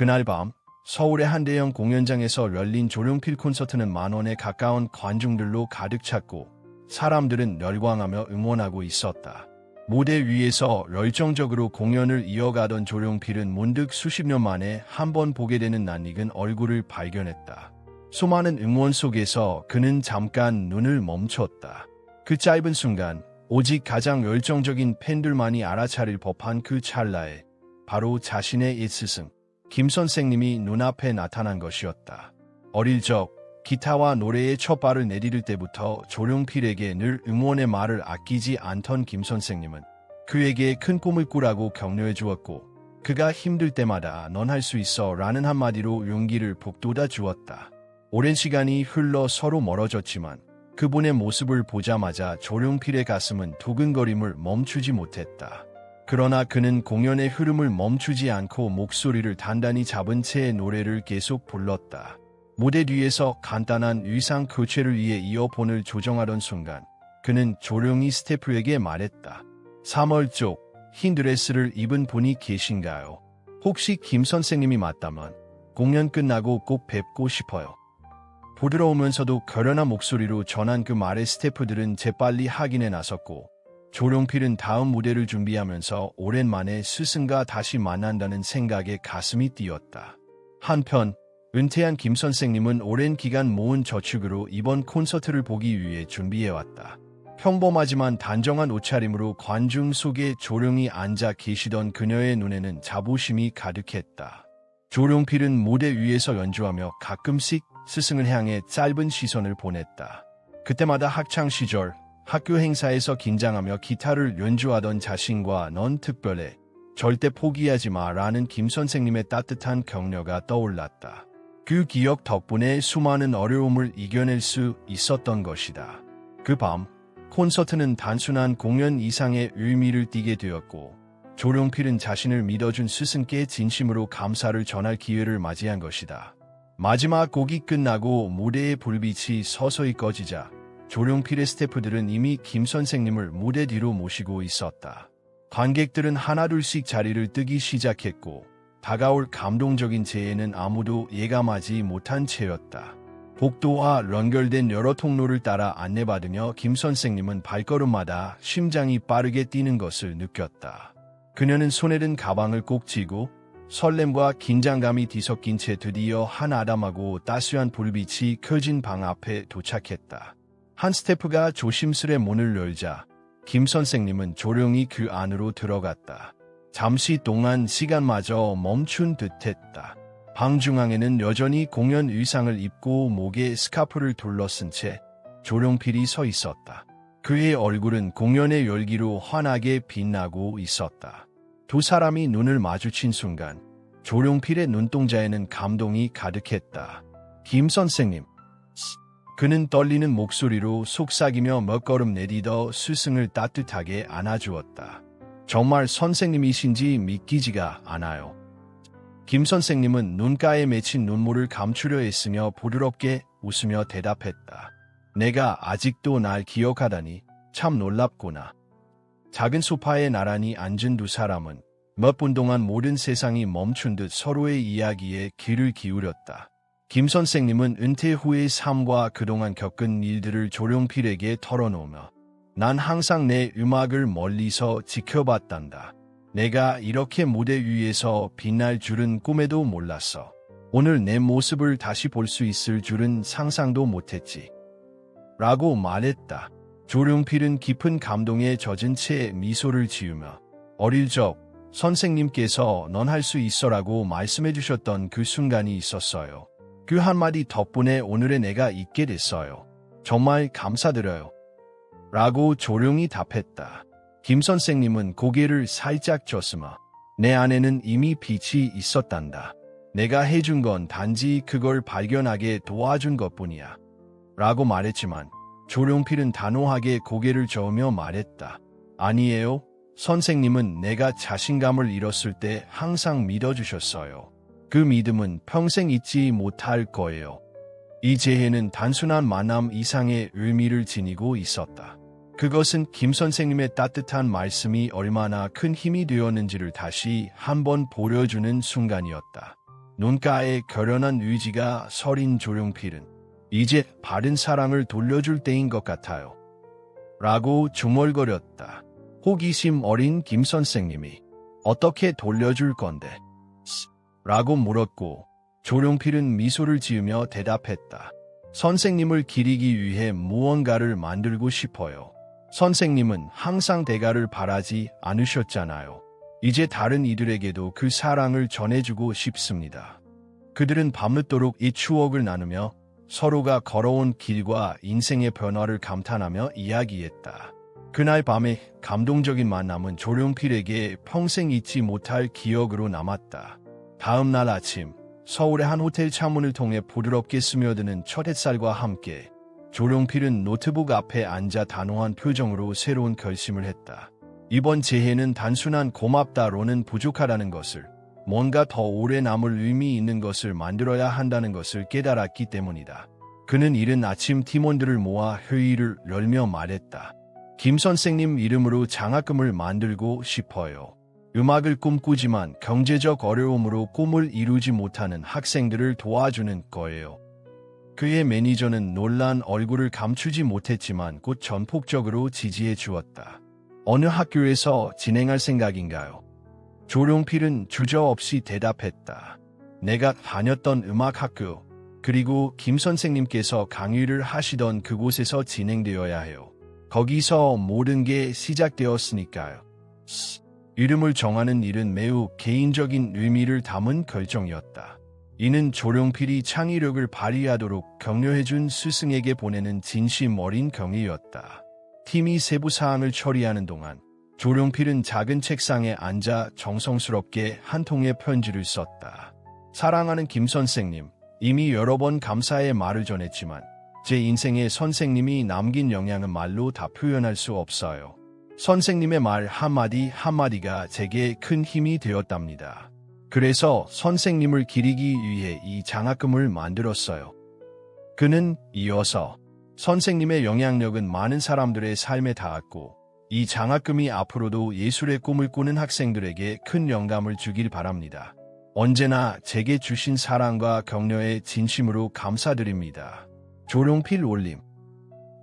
그날 밤 서울의 한 대형 공연장에서 열린 조용필 콘서트는 10,000원에 가까운 관중들로 가득 찼고 사람들은 열광하며 응원하고 있었다. 무대 위에서 열정적으로 공연을 이어가던 조용필은 문득 수십 년 만에 한 번 보게 되는 낯익은 얼굴을 발견했다. 수많은 응원 속에서 그는 잠깐 눈을 멈췄다. 그 짧은 순간 오직 가장 열정적인 팬들만이 알아차릴 법한 그 찰나에 바로 자신의 옛 스승 김 선생님이 눈앞에 나타난 것이었다. 어릴 적 기타와 노래의 첫 발을 내디딜 때부터 조용필에게 늘 응원의 말을 아끼지 않던 김 선생님은 그에게 큰 꿈을 꾸라고 격려해 주었고 그가 힘들 때마다 넌 할 수 있어 라는 한마디로 용기를 북돋아 주었다. 오랜 시간이 흘러 서로 멀어졌지만 그분의 모습을 보자마자 조용필의 가슴은 두근거림을 멈추지 못했다. 그러나 그는 공연의 흐름을 멈추지 않고 목소리를 단단히 잡은 채 노래를 계속 불렀다. 무대 뒤에서 간단한 의상 교체를 위해 이어폰을 조정하던 순간 그는 조용히 스태프에게 말했다. 3월 쪽 흰 드레스를 입은 분이 계신가요? 혹시 김 선생님이 맞다면 공연 끝나고 꼭 뵙고 싶어요. 부드러우면서도 결연한 목소리로 전한 그 말에 스태프들은 재빨리 확인에 나섰고 조용필은 다음 무대를 준비하면서 오랜만에 스승과 다시 만난다는 생각에 가슴이 뛰었다. 한편 은퇴한 김 선생님은 오랜 기간 모은 저축으로 이번 콘서트를 보기 위해 준비해왔다. 평범하지만 단정한 옷차림으로 관중 속에 조용히 앉아 계시던 그녀의 눈에는 자부심이 가득했다. 조용필은 무대 위에서 연주하며 가끔씩 스승을 향해 짧은 시선을 보냈다. 그때마다 학창시절 학교 행사에서 긴장하며 기타를 연주하던 자신과 넌 특별해, 절대 포기하지 마라는 김 선생님의 따뜻한 격려가 떠올랐다. 그 기억 덕분에 수많은 어려움을 이겨낼 수 있었던 것이다. 그 밤 콘서트는 단순한 공연 이상의 의미를 띠게 되었고 조용필은 자신을 믿어준 스승께 진심으로 감사를 전할 기회를 맞이한 것이다. 마지막 곡이 끝나고 무대의 불빛이 서서히 꺼지자 조용필의 스태프들은 이미 김 선생님을 무대 뒤로 모시고 있었다. 관객들은 하나둘씩 자리를 뜨기 시작했고 다가올 감동적인 재해는 아무도 예감하지 못한 채였다. 복도와 연결된 여러 통로를 따라 안내받으며 김 선생님은 발걸음마다 심장이 빠르게 뛰는 것을 느꼈다. 그녀는 손에 든 가방을 꼭 쥐고 설렘과 긴장감이 뒤섞인 채 드디어 한 아담하고 따스한 불빛이 켜진 방 앞에 도착했다. 한 스태프가 조심스레 문을 열자 김 선생님은 조용히 그 안으로 들어갔다. 잠시 동안 시간마저 멈춘 듯했다. 방 중앙에는 여전히 공연 의상을 입고 목에 스카프를 둘러쓴 채 조용필이 서 있었다. 그의 얼굴은 공연의 열기로 환하게 빛나고 있었다. 두 사람이 눈을 마주친 순간 조용필의 눈동자에는 감동이 가득했다. 김 선생님. 그는 떨리는 목소리로 속삭이며 몇 걸음 내디뎌 스승을 따뜻하게 안아주었다. 정말 선생님이신지 믿기지가 않아요. 김 선생님은 눈가에 맺힌 눈물을 감추려 했으며 부드럽게 웃으며 대답했다. 내가 아직도 날 기억하다니 참 놀랍구나. 작은 소파에 나란히 앉은 두 사람은 몇 분 동안 모든 세상이 멈춘 듯 서로의 이야기에 귀를 기울였다. 김 선생님은 은퇴 후의 삶과 그동안 겪은 일들을 조용필에게 털어놓으며 난 항상 내 음악을 멀리서 지켜봤단다. 내가 이렇게 무대 위에서 빛날 줄은 꿈에도 몰랐어. 오늘 내 모습을 다시 볼 수 있을 줄은 상상도 못했지. 라고 말했다. 조용필은 깊은 감동에 젖은 채 미소를 지으며 어릴 적 선생님께서 넌 할 수 있어라고 말씀해 주셨던 그 순간이 있었어요. 그 한마디 덕분에 오늘의 내가 있게 됐어요. 정말 감사드려요. 라고 조용히 답했다. 김 선생님은 고개를 살짝 젓으며 내 안에는 이미 빛이 있었단다. 내가 해준 건 단지 그걸 발견하게 도와준 것뿐이야. 라고 말했지만 조용필은 단호하게 고개를 저으며 말했다. 아니에요. 선생님은 내가 자신감을 잃었을 때 항상 믿어주셨어요. 그 믿음은 평생 잊지 못할 거예요. 이 재해는 단순한 만남 이상의 의미를 지니고 있었다. 그것은 김 선생님의 따뜻한 말씀이 얼마나 큰 힘이 되었는지를 다시 한번 보여주는 순간이었다. 눈가에 결연한 의지가 서린 조용필은 이제 바른 사랑을 돌려줄 때인 것 같아요. 라고 중얼거렸다. 호기심 어린 김 선생님이 어떻게 돌려줄 건데? 라고 물었고 조용필은 미소를 지으며 대답했다. 선생님을 기리기 위해 무언가를 만들고 싶어요. 선생님은 항상 대가를 바라지 않으셨잖아요. 이제 다른 이들에게도 그 사랑을 전해주고 싶습니다. 그들은 밤늦도록 이 추억을 나누며 서로가 걸어온 길과 인생의 변화를 감탄하며 이야기했다. 그날 밤의 감동적인 만남은 조용필에게 평생 잊지 못할 기억으로 남았다. 다음 날 아침, 서울의 한 호텔 창문을 통해 부드럽게 스며드는 첫 햇살과 함께 조용필은 노트북 앞에 앉아 단호한 표정으로 새로운 결심을 했다. 이번 재해는 단순한 고맙다로는 부족하다는 것을, 뭔가 더 오래 남을 의미 있는 것을 만들어야 한다는 것을 깨달았기 때문이다. 그는 이른 아침 팀원들을 모아 회의를 열며 말했다. 김 선생님 이름으로 장학금을 만들고 싶어요. 음악을 꿈꾸지만 경제적 어려움으로 꿈을 이루지 못하는 학생들을 도와주는 거예요. 그의 매니저는 놀란 얼굴을 감추지 못했지만 곧 전폭적으로 지지해 주었다. 어느 학교에서 진행할 생각인가요? 조용필은 주저없이 대답했다. 내가 다녔던 음악학교, 그리고 김 선생님께서 강의를 하시던 그곳에서 진행되어야 해요. 거기서 모든 게 시작되었으니까요. 이름을 정하는 일은 매우 개인적인 의미를 담은 결정이었다. 이는 조용필이 창의력을 발휘하도록 격려해준 스승에게 보내는 진심 어린 경의였다. 팀이 세부 사항을 처리하는 동안 조용필은 작은 책상에 앉아 정성스럽게 한 통의 편지를 썼다. 사랑하는 김 선생님, 이미 여러 번 감사의 말을 전했지만 제 인생에 선생님이 남긴 영향은 말로 다 표현할 수 없어요. 선생님의 말 한마디 한마디가 제게 큰 힘이 되었답니다. 그래서 선생님을 기리기 위해 이 장학금을 만들었어요. 그는 이어서 선생님의 영향력은 많은 사람들의 삶에 닿았고 이 장학금이 앞으로도 예술의 꿈을 꾸는 학생들에게 큰 영감을 주길 바랍니다. 언제나 제게 주신 사랑과 격려에 진심으로 감사드립니다. 조용필 올림.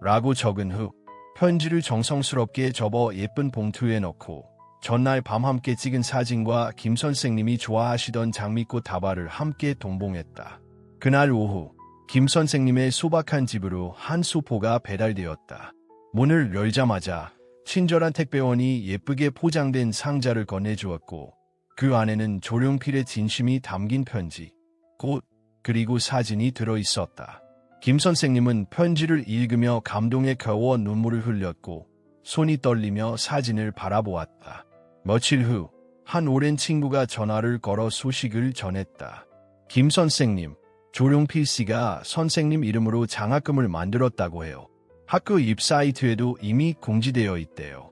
라고 적은 후 편지를 정성스럽게 접어 예쁜 봉투에 넣고 전날 밤 함께 찍은 사진과 김 선생님이 좋아하시던 장미꽃 다발을 함께 동봉했다. 그날 오후 김 선생님의 소박한 집으로 한 소포가 배달되었다. 문을 열자마자 친절한 택배원이 예쁘게 포장된 상자를 건네주었고 그 안에는 조용필의 진심이 담긴 편지, 꽃, 그리고 사진이 들어있었다. 김 선생님은 편지를 읽으며 감동에 겨워 눈물을 흘렸고 손이 떨리며 사진을 바라보았다. 며칠 후 한 오랜 친구가 전화를 걸어 소식을 전했다. 김 선생님, 조용필 씨가 선생님 이름으로 장학금을 만들었다고 해요. 학교 입사이트에도 이미 공지되어 있대요.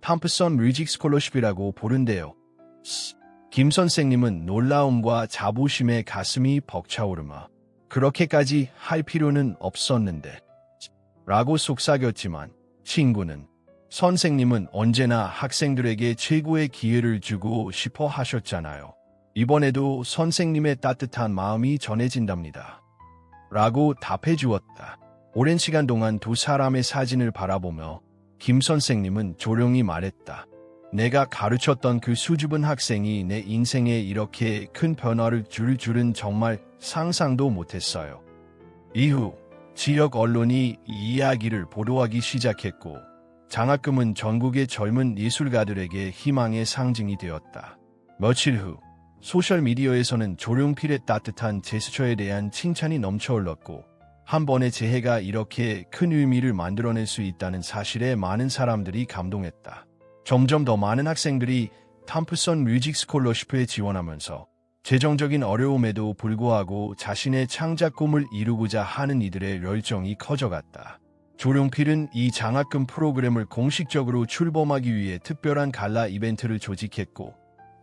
탐프선 뮤직 스콜러십이라고 부른대요. 김 선생님은 놀라움과 자부심에 가슴이 벅차오르며 그렇게까지 할 필요는 없었는데 라고 속삭였지만 친구는 선생님은 언제나 학생들에게 최고의 기회를 주고 싶어 하셨잖아요. 이번에도 선생님의 따뜻한 마음이 전해진답니다. 라고 답해 주었다. 오랜 시간 동안 두 사람의 사진을 바라보며 김 선생님은 조용히 말했다. 내가 가르쳤던 그 수줍은 학생이 내 인생에 이렇게 큰 변화를 줄 줄은 정말 상상도 못했어요. 이후 지역 언론이 이 이야기를 보도하기 시작했고 장학금은 전국의 젊은 예술가들에게 희망의 상징이 되었다. 며칠 후 소셜미디어에서는 조용필의 따뜻한 제스처에 대한 칭찬이 넘쳐 흘렀고 한 번의 재해가 이렇게 큰 의미를 만들어낼 수 있다는 사실에 많은 사람들이 감동했다. 점점 더 많은 학생들이 탐프선 뮤직 스콜러십에 지원하면서 재정적인 어려움에도 불구하고 자신의 창작 꿈을 이루고자 하는 이들의 열정이 커져갔다. 조용필은 이 장학금 프로그램을 공식적으로 출범하기 위해 특별한 갈라 이벤트를 조직했고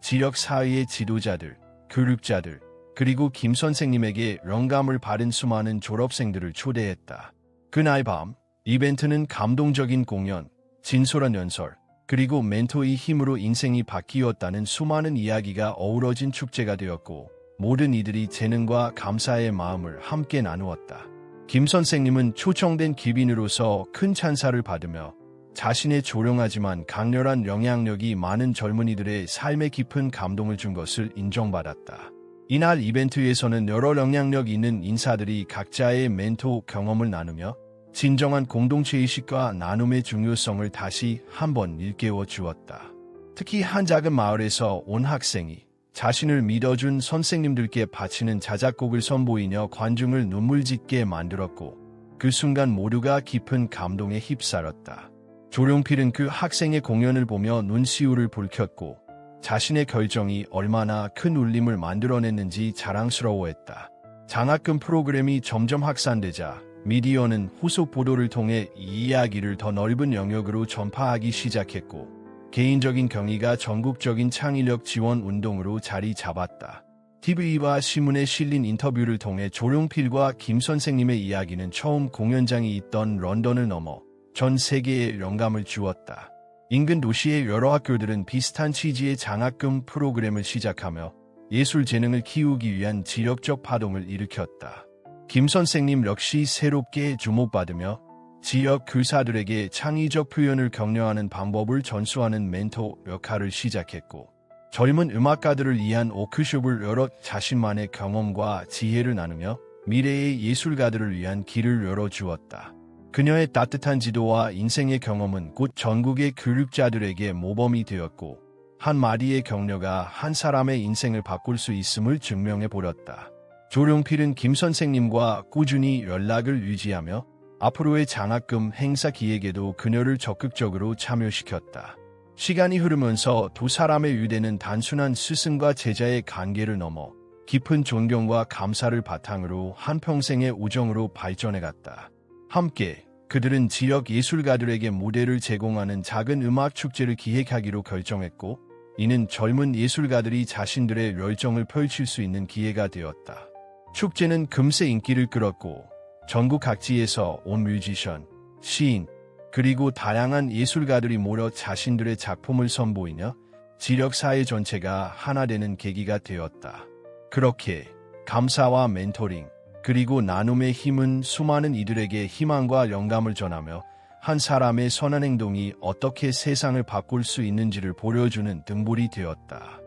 지역 사회의 지도자들, 교육자들, 그리고 김 선생님에게 영감을 받은 수많은 졸업생들을 초대했다. 그날 밤 이벤트는 감동적인 공연, 진솔한 연설, 그리고 멘토의 힘으로 인생이 바뀌었다는 수많은 이야기가 어우러진 축제가 되었고 모든 이들이 재능과 감사의 마음을 함께 나누었다. 김 선생님은 초청된 귀빈으로서 큰 찬사를 받으며 자신의 조용하지만 강렬한 영향력이 많은 젊은이들의 삶에 깊은 감동을 준 것을 인정받았다. 이날 이벤트에서는 여러 영향력 있는 인사들이 각자의 멘토 경험을 나누며 진정한 공동체의식과 나눔의 중요성을 다시 한번 일깨워 주었다. 특히 한 작은 마을에서 온 학생이 자신을 믿어준 선생님들께 바치는 자작곡을 선보이며 관중을 눈물짓게 만들었고 그 순간 모두가 깊은 감동에 휩싸였다. 조룡필은 그 학생의 공연을 보며 눈시울을 붉혔고 자신의 결정이 얼마나 큰 울림을 만들어냈는지 자랑스러워했다. 장학금 프로그램이 점점 확산되자 미디어는 후속 보도를 통해 이 이야기를 더 넓은 영역으로 전파하기 시작했고 개인적인 경위가 전국적인 창의력 지원 운동으로 자리 잡았다. TV와 신문에 실린 인터뷰를 통해 조룡필과 김 선생님의 이야기는 처음 공연장이 있던 런던을 넘어 전 세계에 영감을 주었다. 인근 도시의 여러 학교들은 비슷한 취지의 장학금 프로그램을 시작하며 예술 재능을 키우기 위한 지역적 파동을 일으켰다. 김 선생님 역시 새롭게 주목받으며 지역 교사들에게 창의적 표현을 격려하는 방법을 전수하는 멘토 역할을 시작했고 젊은 음악가들을 위한 워크숍을 열어 자신만의 경험과 지혜를 나누며 미래의 예술가들을 위한 길을 열어주었다. 그녀의 따뜻한 지도와 인생의 경험은 곧 전국의 교육자들에게 모범이 되었고 한 마디의 격려가 한 사람의 인생을 바꿀 수 있음을 증명해 보였다. 조룡필은 김 선생님과 꾸준히 연락을 유지하며 앞으로의 장학금 행사 기획에도 그녀를 적극적으로 참여시켰다. 시간이 흐르면서 두 사람의 유대는 단순한 스승과 제자의 관계를 넘어 깊은 존경과 감사를 바탕으로 한평생의 우정으로 발전해갔다. 함께 그들은 지역 예술가들에게 무대를 제공하는 작은 음악 축제를 기획하기로 결정했고 이는 젊은 예술가들이 자신들의 열정을 펼칠 수 있는 기회가 되었다. 축제는 금세 인기를 끌었고 전국 각지에서 온 뮤지션, 시인, 그리고 다양한 예술가들이 모여 자신들의 작품을 선보이며 지역사회 전체가 하나 되는 계기가 되었다. 그렇게 감사와 멘토링, 그리고 나눔의 힘은 수많은 이들에게 희망과 영감을 전하며 한 사람의 선한 행동이 어떻게 세상을 바꿀 수 있는지를 보여주는 등불이 되었다.